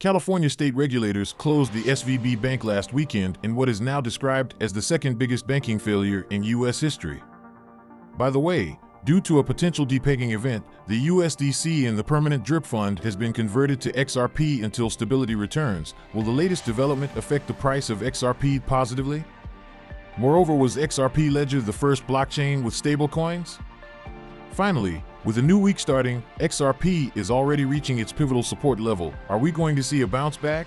California state regulators closed the SVB bank last weekend in what is now described as the second biggest banking failure in U.S. history. By the way, due to a potential depegging event, the USDC in the permanent drip fund has been converted to XRP until stability returns. Will the latest development affect the price of XRP positively? Moreover, was XRP Ledger the first blockchain with stablecoins? Finally, with a new week starting, XRP is already reaching its pivotal support level. Are we going to see a bounce back?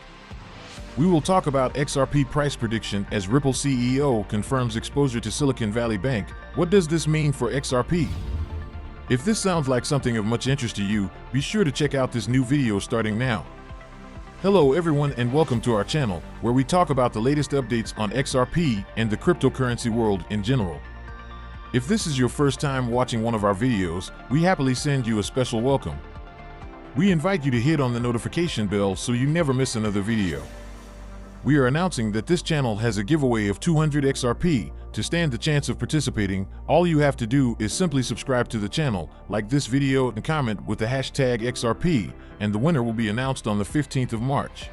We will talk about XRP price prediction as Ripple CEO confirms exposure to Silicon Valley Bank. What does this mean for XRP? If this sounds like something of much interest to you, be sure to check out this new video starting now. Hello everyone and welcome to our channel, where we talk about the latest updates on XRP and the cryptocurrency world in general. If this is your first time watching one of our videos, we happily send you a special welcome. We invite you to hit on the notification bell so you never miss another video. We are announcing that this channel has a giveaway of 200 XRP. To stand the chance of participating, all you have to do is simply subscribe to the channel, like this video and comment with the hashtag XRP, and the winner will be announced on the 15th of March.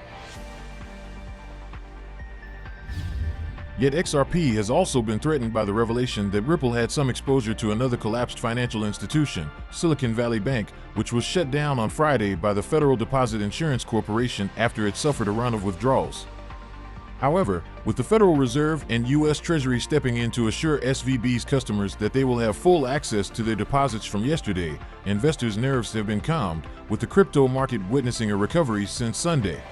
Yet XRP has also been threatened by the revelation that Ripple had some exposure to another collapsed financial institution, Silicon Valley Bank, which was shut down on Friday by the Federal Deposit Insurance Corporation after it suffered a run of withdrawals. However, with the Federal Reserve and U.S. Treasury stepping in to assure SVB's customers that they will have full access to their deposits from yesterday, investors' nerves have been calmed, with the crypto market witnessing a recovery since Sunday.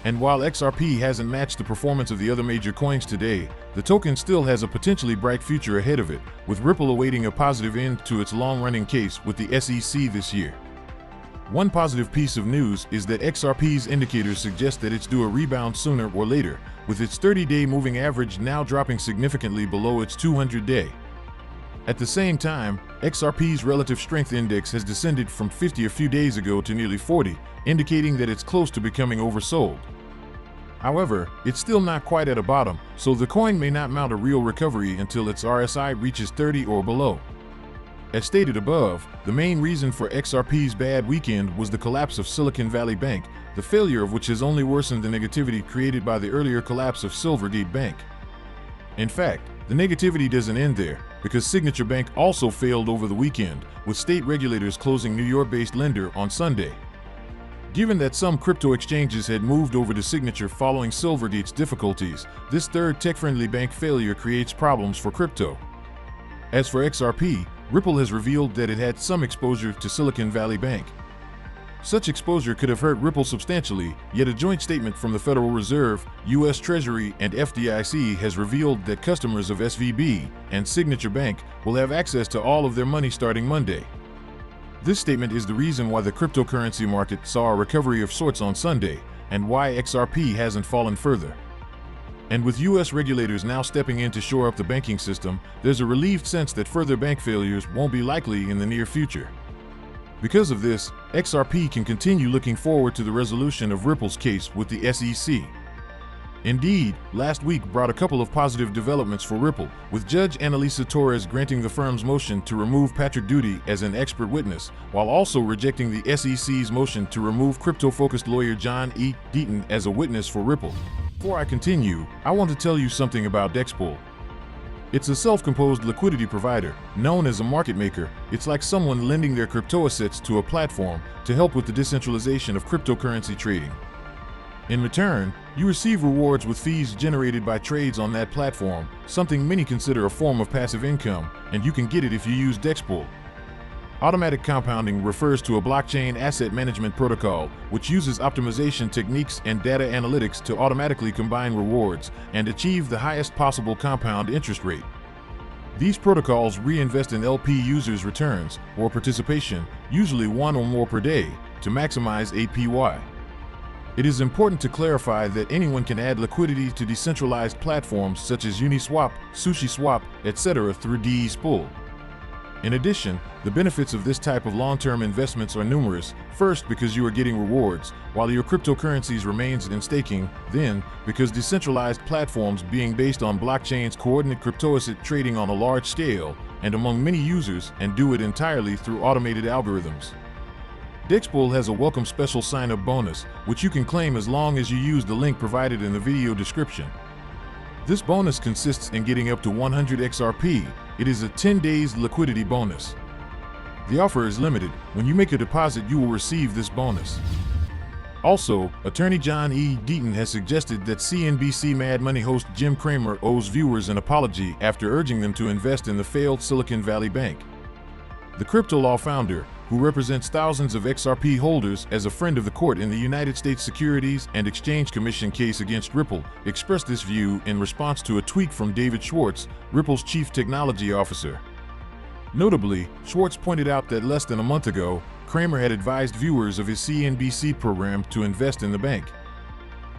And while XRP hasn't matched the performance of the other major coins today, the token still has a potentially bright future ahead of it, with Ripple awaiting a positive end to its long-running case with the SEC this year. One positive piece of news is that XRP's indicators suggest that it's due a rebound sooner or later, with its 30-day moving average now dropping significantly below its 200-day. At the same time, XRP's relative strength index has descended from 50 a few days ago to nearly 40, indicating that it's close to becoming oversold. However, it's still not quite at a bottom, so the coin may not mount a real recovery until its RSI reaches 30 or below. As stated above, the main reason for XRP's bad weekend was the collapse of Silicon Valley Bank, the failure of which has only worsened the negativity created by the earlier collapse of Silvergate Bank. In fact, the negativity doesn't end there, because Signature Bank also failed over the weekend, with state regulators closing New York-based lender on Sunday. Given that some crypto exchanges had moved over to Signature following Silvergate's difficulties, this third tech-friendly bank failure creates problems for crypto. As for XRP, Ripple has revealed that it had some exposure to Silicon Valley Bank. Such exposure could have hurt Ripple substantially, yet a joint statement from the Federal Reserve, U.S. Treasury, and FDIC has revealed that customers of SVB and Signature Bank will have access to all of their money starting Monday. This statement is the reason why the cryptocurrency market saw a recovery of sorts on Sunday, and why XRP hasn't fallen further. And with U.S. regulators now stepping in to shore up the banking system, there's a relieved sense that further bank failures won't be likely in the near future. Because of this, XRP can continue looking forward to the resolution of Ripple's case with the SEC. Indeed, last week brought a couple of positive developments for Ripple, with Judge Annalisa Torres granting the firm's motion to remove Patrick Doody as an expert witness, while also rejecting the SEC's motion to remove crypto-focused lawyer John E. Deaton as a witness for Ripple. Before I continue, I want to tell you something about Dexpool. It's a self-composed liquidity provider, known as a market maker. It's like someone lending their crypto assets to a platform to help with the decentralization of cryptocurrency trading. In return, you receive rewards with fees generated by trades on that platform, something many consider a form of passive income, and you can get it if you use Dexpool. Automatic compounding refers to a blockchain asset management protocol, which uses optimization techniques and data analytics to automatically combine rewards and achieve the highest possible compound interest rate. These protocols reinvest in LP users' returns, or participation, usually one or more per day, to maximize APY. It is important to clarify that anyone can add liquidity to decentralized platforms such as Uniswap, SushiSwap, etc. through DeSpool. In addition, the benefits of this type of long-term investments are numerous. First, because you are getting rewards, while your cryptocurrencies remains in staking. Then, because decentralized platforms being based on blockchains coordinate cryptoasset trading on a large scale and among many users and do it entirely through automated algorithms. Dexpol has a welcome special sign-up bonus, which you can claim as long as you use the link provided in the video description. This bonus consists in getting up to 100 XRP. It is a 10 days liquidity bonus. The offer is limited. When you make a deposit, you will receive this bonus. Also, attorney John E. Deaton has suggested that CNBC Mad Money host Jim Cramer owes viewers an apology after urging them to invest in the failed Silicon Valley Bank. The crypto law founder, who represents thousands of XRP holders as a friend of the court in the United States Securities and Exchange Commission case against Ripple, expressed this view in response to a tweet from David Schwartz, Ripple's chief technology officer. Notably, Schwartz pointed out that less than a month ago, Cramer had advised viewers of his CNBC program to invest in the bank.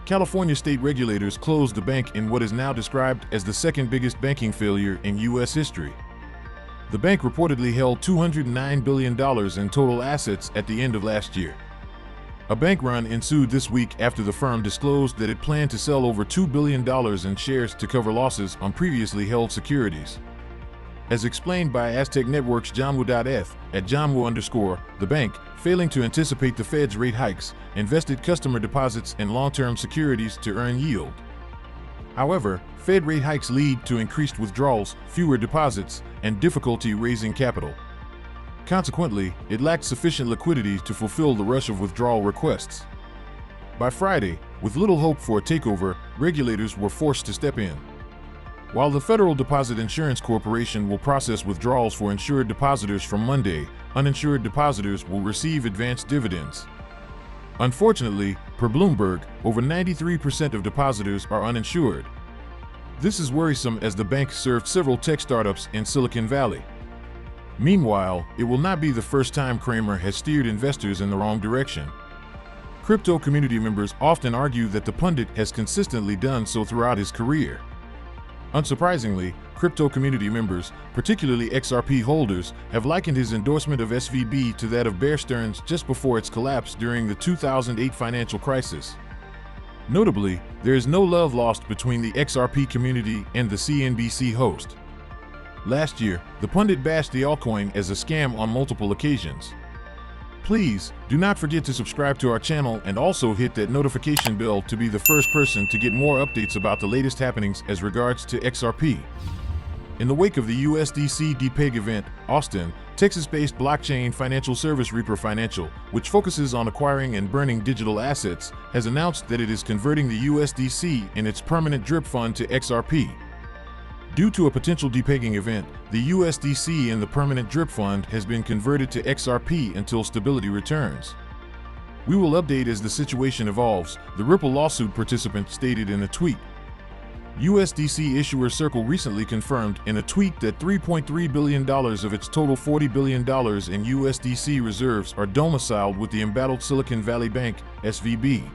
California state regulators closed the bank in what is now described as the second biggest banking failure in U.S. history. The bank reportedly held $209 billion in total assets at the end of last year. A bank run ensued this week after the firm disclosed that it planned to sell over $2 billion in shares to cover losses on previously held securities. As explained by Aztec Network's Janwu.eth, at Janwu_, the bank, failing to anticipate the Fed's rate hikes, invested customer deposits in long-term securities to earn yield. However, Fed rate hikes lead to increased withdrawals, fewer deposits, and difficulty raising capital. Consequently, it lacked sufficient liquidity to fulfill the rush of withdrawal requests. By Friday, with little hope for a takeover, regulators were forced to step in. While the Federal Deposit Insurance Corporation will process withdrawals for insured depositors from Monday, uninsured depositors will receive advanced dividends. Unfortunately, per Bloomberg, over 93% of depositors are uninsured. This is worrisome as the bank served several tech startups in Silicon Valley. Meanwhile, it will not be the first time Cramer has steered investors in the wrong direction. Crypto community members often argue that the pundit has consistently done so throughout his career. Unsurprisingly, crypto community members, particularly XRP holders, have likened his endorsement of SVB to that of Bear Stearns just before its collapse during the 2008 financial crisis. Notably, there is no love lost between the XRP community and the CNBC host. Last year, the pundit bashed the altcoin as a scam on multiple occasions. Please, do not forget to subscribe to our channel and also hit that notification bell to be the first person to get more updates about the latest happenings as regards to XRP. In the wake of the USDC DPEG event, Austin, Texas-based blockchain financial service Reaper Financial, which focuses on acquiring and burning digital assets, has announced that it is converting the USDC in its permanent drip fund to XRP. Due to a potential depegging event, the USDC in the permanent drip fund has been converted to XRP until stability returns. We will update as the situation evolves, the Ripple lawsuit participant stated in a tweet. USDC issuer Circle recently confirmed in a tweet that $3.3 billion of its total $40 billion in USDC reserves are domiciled with the embattled Silicon Valley Bank, SVB.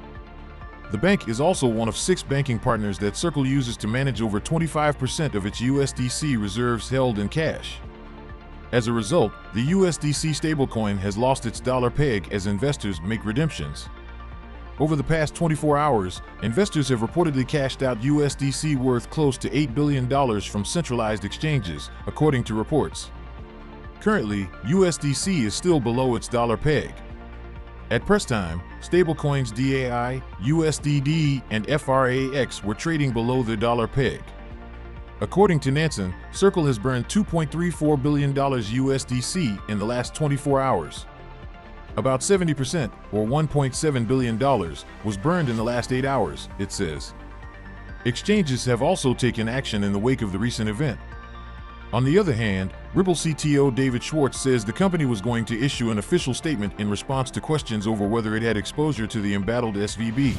The bank is also one of 6 banking partners that Circle uses to manage over 25% of its USDC reserves held in cash. As a result, the USDC stablecoin has lost its dollar peg as investors make redemptions. Over the past 24 hours, investors have reportedly cashed out USDC worth close to $8 billion from centralized exchanges, according to reports. Currently, USDC is still below its dollar peg. At press time, stablecoins DAI, USDD, and FRAX were trading below their dollar peg. According to Nansen, Circle has burned $2.34 billion USDC in the last 24 hours. About 70%, or $1.7 billion, was burned in the last 8 hours, it says. Exchanges have also taken action in the wake of the recent event. On the other hand, Ripple CTO David Schwartz says the company was going to issue an official statement in response to questions over whether it had exposure to the embattled SVB.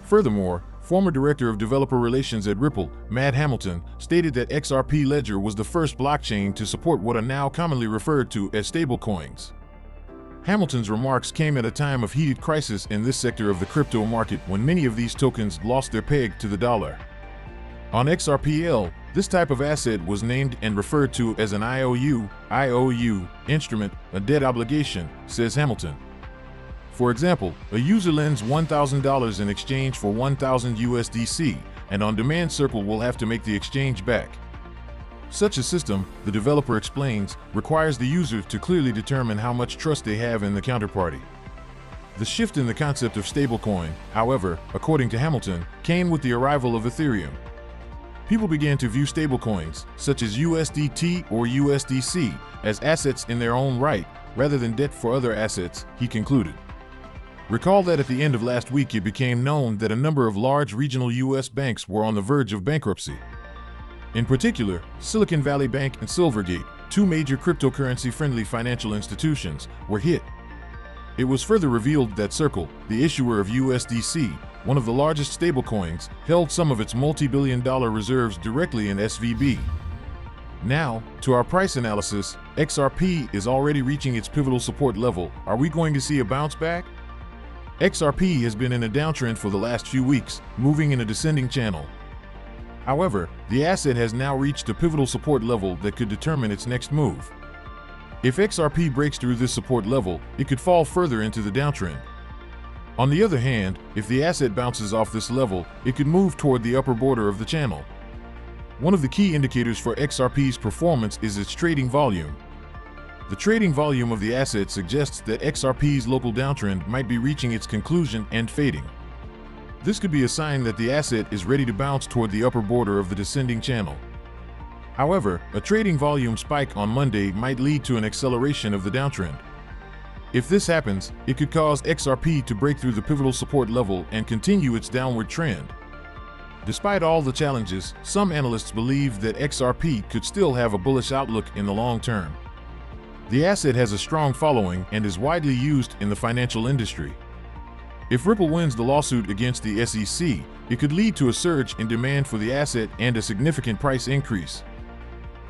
Furthermore, former director of developer relations at Ripple, Matt Hamilton, stated that XRP Ledger was the first blockchain to support what are now commonly referred to as stablecoins. Hamilton's remarks came at a time of heated crisis in this sector of the crypto market when many of these tokens lost their peg to the dollar. On XRPL, this type of asset was named and referred to as an IOU instrument, a debt obligation, says Hamilton. For example, a user lends $1,000 in exchange for 1,000 USDC, and on demand Circle will have to make the exchange back. Such a system, the developer explains, requires the user to clearly determine how much trust they have in the counterparty. The shift in the concept of stablecoin, however, according to Hamilton, came with the arrival of Ethereum. People began to view stablecoins, such as USDT or USDC, as assets in their own right, rather than debt for other assets, he concluded. Recall that at the end of last week it became known that a number of large regional U.S. banks were on the verge of bankruptcy. In particular, Silicon Valley Bank and Silvergate, two major cryptocurrency-friendly financial institutions, were hit. It was further revealed that Circle, the issuer of USDC, one of the largest stablecoins, held some of its multi-billion-dollar reserves directly in SVB. Now, to our price analysis, XRP is already reaching its pivotal support level. Are we going to see a bounce back? XRP has been in a downtrend for the last few weeks, moving in a descending channel. However, the asset has now reached a pivotal support level that could determine its next move. If XRP breaks through this support level, it could fall further into the downtrend. On the other hand, if the asset bounces off this level, it could move toward the upper border of the channel. One of the key indicators for XRP's performance is its trading volume. The trading volume of the asset suggests that XRP's local downtrend might be reaching its conclusion and fading. This could be a sign that the asset is ready to bounce toward the upper border of the descending channel. However, a trading volume spike on Monday might lead to an acceleration of the downtrend. If this happens, it could cause XRP to break through the pivotal support level and continue its downward trend. Despite all the challenges, some analysts believe that XRP could still have a bullish outlook in the long term. The asset has a strong following and is widely used in the financial industry. If Ripple wins the lawsuit against the SEC, it could lead to a surge in demand for the asset and a significant price increase.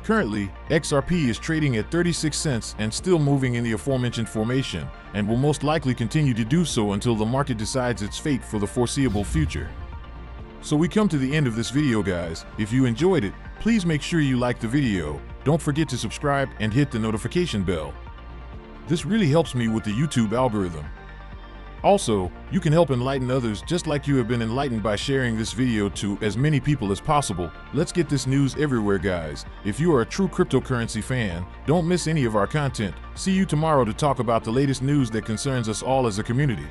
Currently, XRP is trading at 36 cents and still moving in the aforementioned formation, and will most likely continue to do so until the market decides its fate for the foreseeable future. So we come to the end of this video, guys. If you enjoyed it, please make sure you like the video, don't forget to subscribe and hit the notification bell. This really helps me with the YouTube algorithm. Also, you can help enlighten others just like you have been enlightened by sharing this video to as many people as possible. Let's get this news everywhere, guys. If you are a true cryptocurrency fan, don't miss any of our content. See you tomorrow to talk about the latest news that concerns us all as a community.